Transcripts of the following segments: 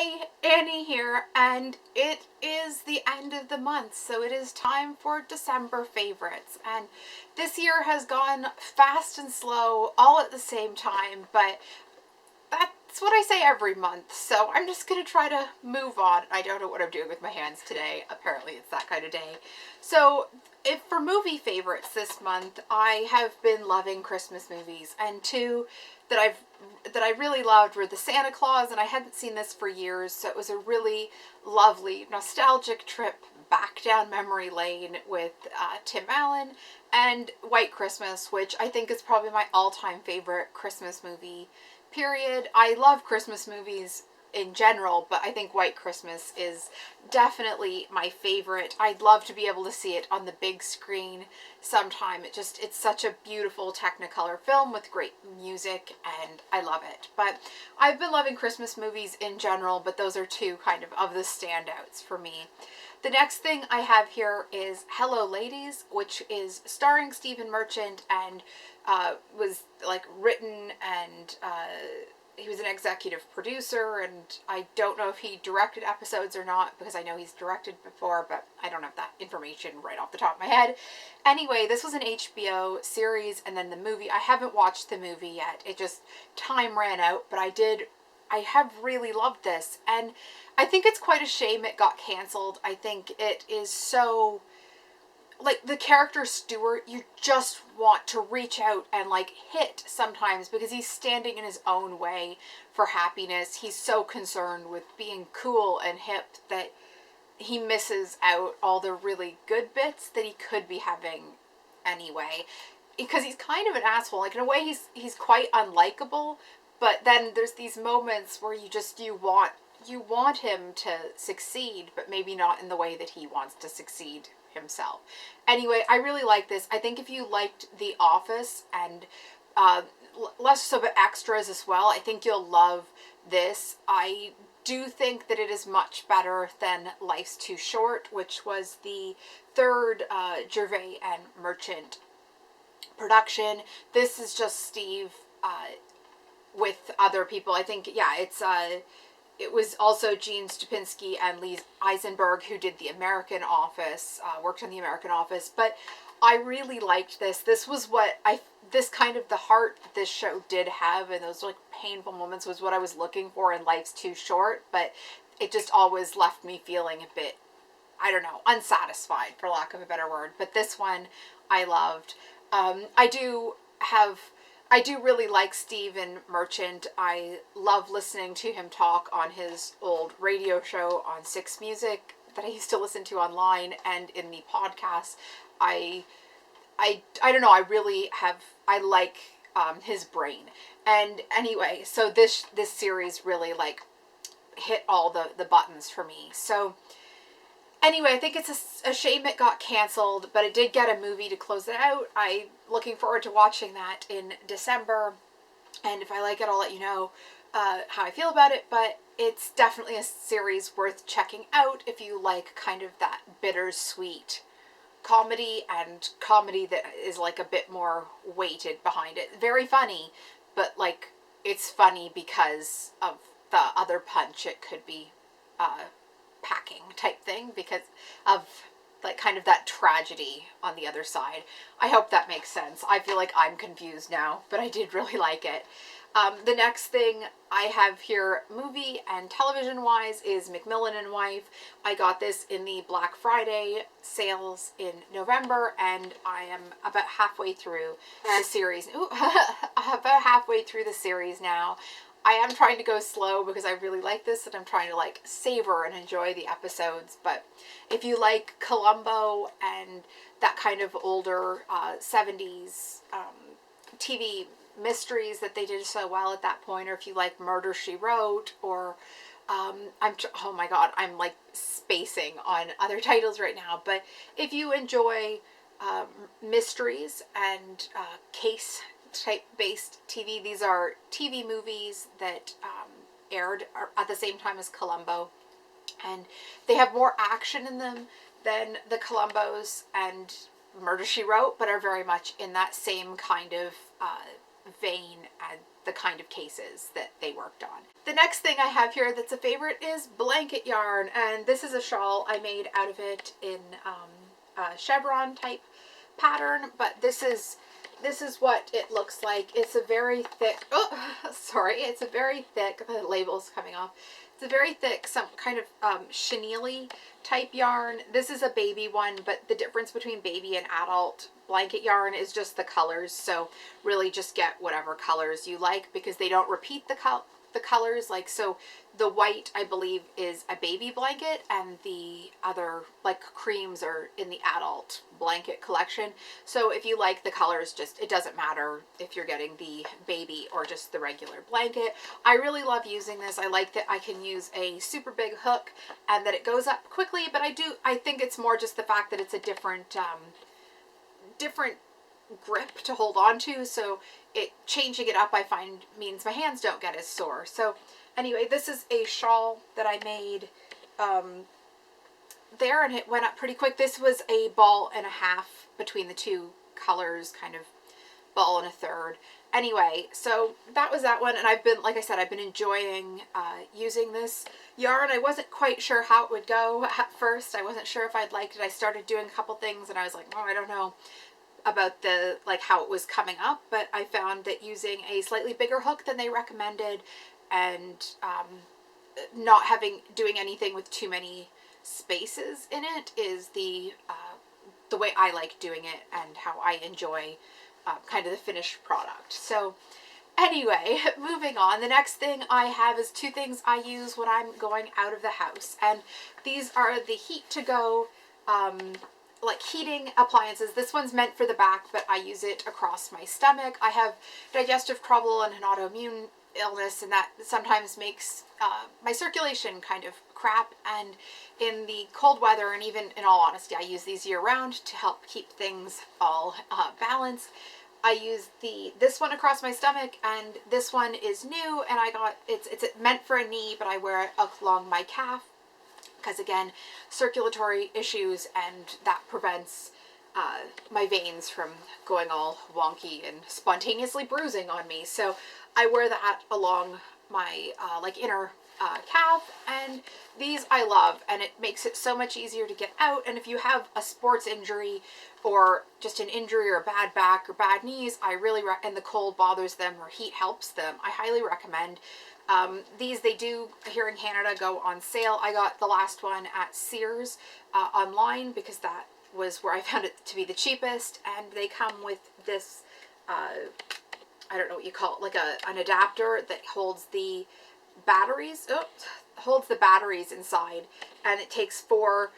Hey, Annie here, and it is the end of the month, so it is time for December favorites. And this year has gone fast and slow all at the same time, but that's what I say every month, so I'm just going to try to move on. I don't know what I'm doing with my hands today. Apparently it's that kind of day. So if for movie favorites this month, I have been loving Christmas movies, and two that I really loved were The Santa Claus, and I hadn't seen this for years, so it was a really lovely nostalgic trip back down memory lane with Tim Allen, and White Christmas, which I think is probably my all-time favorite Christmas movie, period. I love Christmas movies in general, but I think White Christmas is definitely my favorite. I'd love to be able to see it on the big screen sometime. It's such a beautiful Technicolor film with great music, and I love it. But I've been loving Christmas movies in general, but those are two kind of the standouts for me. The next thing I have here is Hello Ladies, which is starring Stephen Merchant, and was like written, and he was an executive producer, and I don't know if he directed episodes or not, because I know he's directed before, but I don't have that information right off the top of my head. Anyway, this was an HBO series, and then the movie. I haven't watched the movie yet. Time ran out, but I have really loved this, and I think it's quite a shame it got canceled. I think it is so, like, the character Stuart, you just want to reach out and like hit sometimes, because he's standing in his own way for happiness. He's so concerned with being cool and hip that he misses out all the really good bits that he could be having anyway, because he's kind of an asshole. Like, in a way, he's quite unlikable, but then there's these moments where you want him to succeed, but maybe not in the way that he wants to succeed himself. Anyway, I really like this. I think if you liked The Office and less so but Extras as well, I think you'll love this. I do think that it is much better than Life's Too Short, which was the third Gervais and Merchant production. This is just Steve with other people. I think, yeah, it was also Gene Stupinski and Lee Eisenberg who did The American Office, worked on The American Office, but I really liked this. This was this kind of the heart that this show did have, and those like painful moments was what I was looking for in Life's Too Short, but it just always left me feeling a bit, I don't know, unsatisfied, for lack of a better word. But this one I loved. I do really like Stephen Merchant. I love listening to him talk on his old radio show on Six Music that I used to listen to online, and in the podcast. I don't know, I like his brain. And anyway, so this series really like hit all the buttons for me. So anyway, I think it's a shame it got canceled, but it did get a movie to close it out. I'm looking forward to watching that in December, and if I like it, I'll let you know how I feel about it, but it's definitely a series worth checking out if you like kind of that bittersweet comedy, and comedy that is like a bit more weighted behind it. Very funny, but like it's funny because of the other punch it could be packing type thing, because of like kind of that tragedy on the other side. I hope that makes sense. I feel like I'm confused now, but I did really like it. The next thing I have here, movie and television wise, is Macmillan and Wife. I got this in the Black Friday sales in November, and I am about halfway through the series. About halfway through the series now. I am trying to go slow because I really like this, and I'm trying to like savor and enjoy the episodes. But if you like Columbo and that kind of older 70s TV mysteries that they did so well at that point, or if you like Murder, She Wrote, or oh my god, I'm like spacing on other titles right now, but if you enjoy mysteries and case type based TV, these are TV movies that aired at the same time as Columbo, and they have more action in them than the Columbos and Murder, She Wrote, but are very much in that same kind of vein the kind of cases that they worked on. The next thing I have here that's a favorite is blanket yarn, and this is a shawl I made out of it in a chevron type pattern, but this is what it looks like. It's a very thick, it's a very thick, the label's coming off. It's a very thick, some kind of chenille type yarn. This is a baby one, but the difference between baby and adult blanket yarn is just the colors. So really just get whatever colors you like, because they don't repeat the colors. Like, so the white, I believe, is a baby blanket, and the other, like, creams are in the adult blanket collection. So if you like the colors, just, it doesn't matter if you're getting the baby or just the regular blanket. I really love using this. I like that I can use a super big hook and that it goes up quickly, but I think it's more just the fact that it's a different grip to hold on to, so changing it up, I find, means my hands don't get as sore. So anyway, this is a shawl that I made there, and it went up pretty quick. This was a ball and a half between the two colors, kind of ball and a third. Anyway, so that was that one, and I've been, like I said, I've been enjoying using this yarn. I wasn't quite sure how it would go at first. I wasn't sure if I'd liked it. I started doing a couple things, and I was like, oh, I don't know about the, like, how it was coming up, but I found that using a slightly bigger hook than they recommended, and not doing anything with too many spaces in it is the way I like doing it, and how I enjoy kind of the finished product. So anyway, moving on. The next thing I have is two things I use when I'm going out of the house, and these are the Heat to Go like heating appliances. This one's meant for the back, but I use it across my stomach. I have digestive trouble and an autoimmune illness, and that sometimes makes my circulation kind of crap, and in the cold weather, and even in all honesty, I use these year round to help keep things all balanced. I use this one across my stomach, and this one is new, and it's meant for a knee, but I wear it along my calf, because again, circulatory issues, and that prevents my veins from going all wonky and spontaneously bruising on me. So I wear that along my like inner calf, and these I love, and it makes it so much easier to get out. And if you have a sports injury or just an injury or a bad back or bad knees, and the cold bothers them or heat helps them, I highly recommend these. They do, here in Canada, go on sale. I got the last one at Sears online, because that was where I found it to be the cheapest, and they come with this I don't know what you call it, like an adapter that holds the batteries. Holds the batteries inside, and it takes 4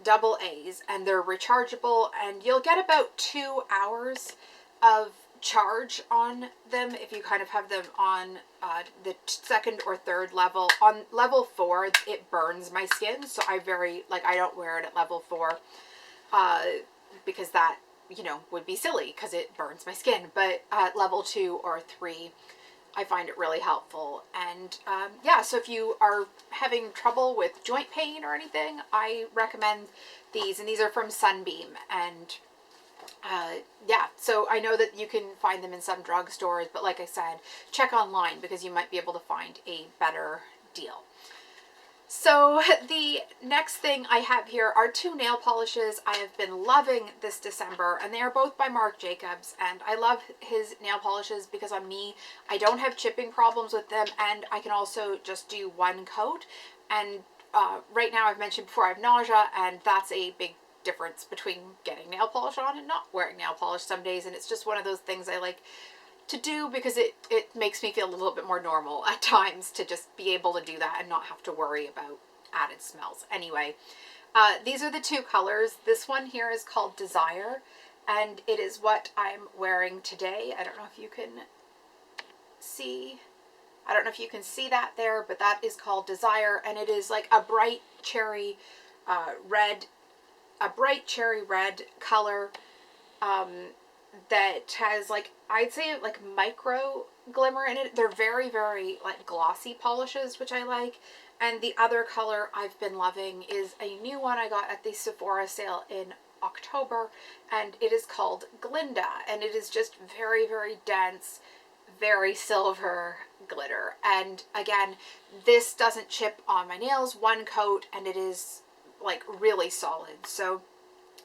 double A's, and they're rechargeable, and you'll get about 2 hours of charge on them if you kind of have them on the second or third level. On level 4, it burns my skin, so I don't wear it at level 4 because that, you know, would be silly because it burns my skin. But at level 2 or 3, I find it really helpful. And yeah, so if you are having trouble with joint pain or anything, I recommend these, and these are from Sunbeam. And yeah, so I know that you can find them in some drugstores, but like I said, check online, because you might be able to find a better deal. So the next thing I have here are 2 nail polishes I have been loving this December, and they are both by Marc Jacobs, and I love his nail polishes because on me, I don't have chipping problems with them, and I can also just do one coat. And right now, I've mentioned before, I have nausea, and that's a big difference between getting nail polish on and not wearing nail polish some days, and it's just one of those things I like to do because it makes me feel a little bit more normal at times to just be able to do that and not have to worry about added smells. Anyway, these are the 2 colors. This one here is called Desire, and it is what I'm wearing today. I don't know if you can see. I don't know if you can see that there, but that is called Desire, and it is like a bright cherry red, color that has, like, I'd say, like, micro glimmer in it. They're very, very, like, glossy polishes, which I like. And the other color I've been loving is a new one I got at the Sephora sale in October, and it is called Glinda, and it is just very, very dense, very silver glitter. And again, this doesn't chip on my nails, one coat, and it is like really solid. So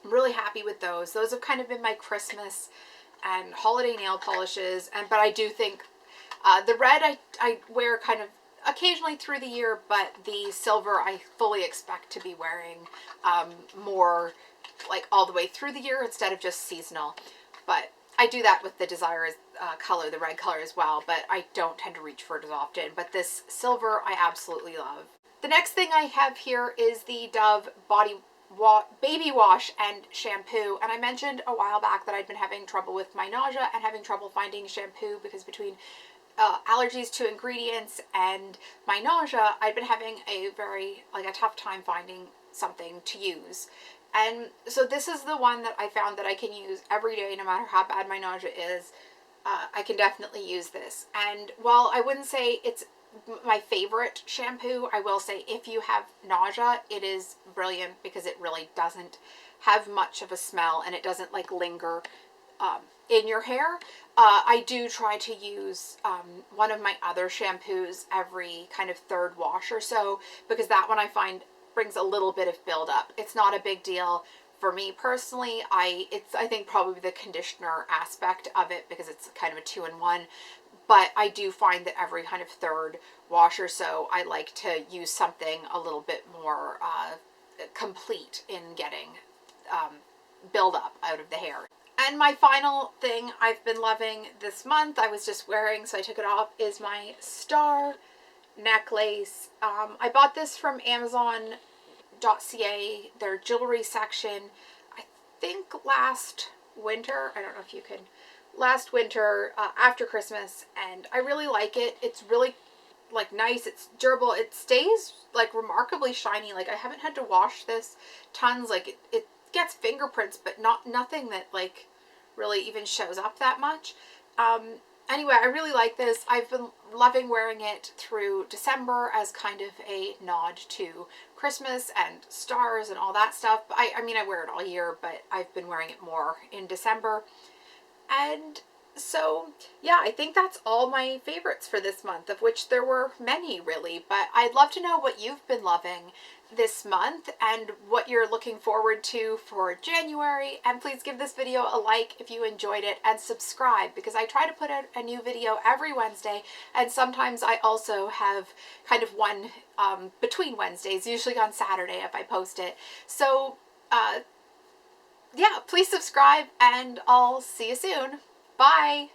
I'm really happy with those. Those have kind of been my Christmas and holiday nail polishes. But I do think the red I wear kind of occasionally through the year, but the silver I fully expect to be wearing more like all the way through the year instead of just seasonal. But I do that with the Desire color, the red color as well, but I don't tend to reach for it as often. But this silver I absolutely love. The next thing I have here is the Dove baby wash and shampoo. And I mentioned a while back that I'd been having trouble with my nausea and having trouble finding shampoo because between allergies to ingredients and my nausea, I'd been having a tough time finding something to use. And so this is the one that I found that I can use every day no matter how bad my nausea is. I can definitely use this. And while I wouldn't say it's my favorite shampoo, I will say if you have nausea, it is brilliant because it really doesn't have much of a smell and it doesn't like linger in your hair. I do try to use one of my other shampoos every kind of third wash or so, because that one I find brings a little bit of buildup. It's not a big deal for me personally. I think probably the conditioner aspect of it, because it's kind of a 2-in-1. But I do find that every kind of third wash or so, I like to use something a little bit more complete in getting buildup out of the hair. And my final thing I've been loving this month, I was just wearing, so I took it off, is my star necklace. I bought this from Amazon.ca, their jewelry section, I think last winter. I don't know if you can. Last winter, after Christmas, and I really like it. It's really like nice, it's durable, it stays like remarkably shiny. Like I haven't had to wash this tons. Like it gets fingerprints, but nothing that like really even shows up that much. Anyway, I really like this. I've been loving wearing it through December as kind of a nod to Christmas and stars and all that stuff. I mean, I wear it all year, but I've been wearing it more in December. And so, yeah, I think that's all my favorites for this month, of which there were many really, but I'd love to know what you've been loving this month and what you're looking forward to for January. And please give this video a like if you enjoyed it, and subscribe, because I try to put out a new video every Wednesday, and sometimes I also have kind of one between Wednesdays, usually on Saturday if I post it. So yeah, please subscribe and I'll see you soon. Bye!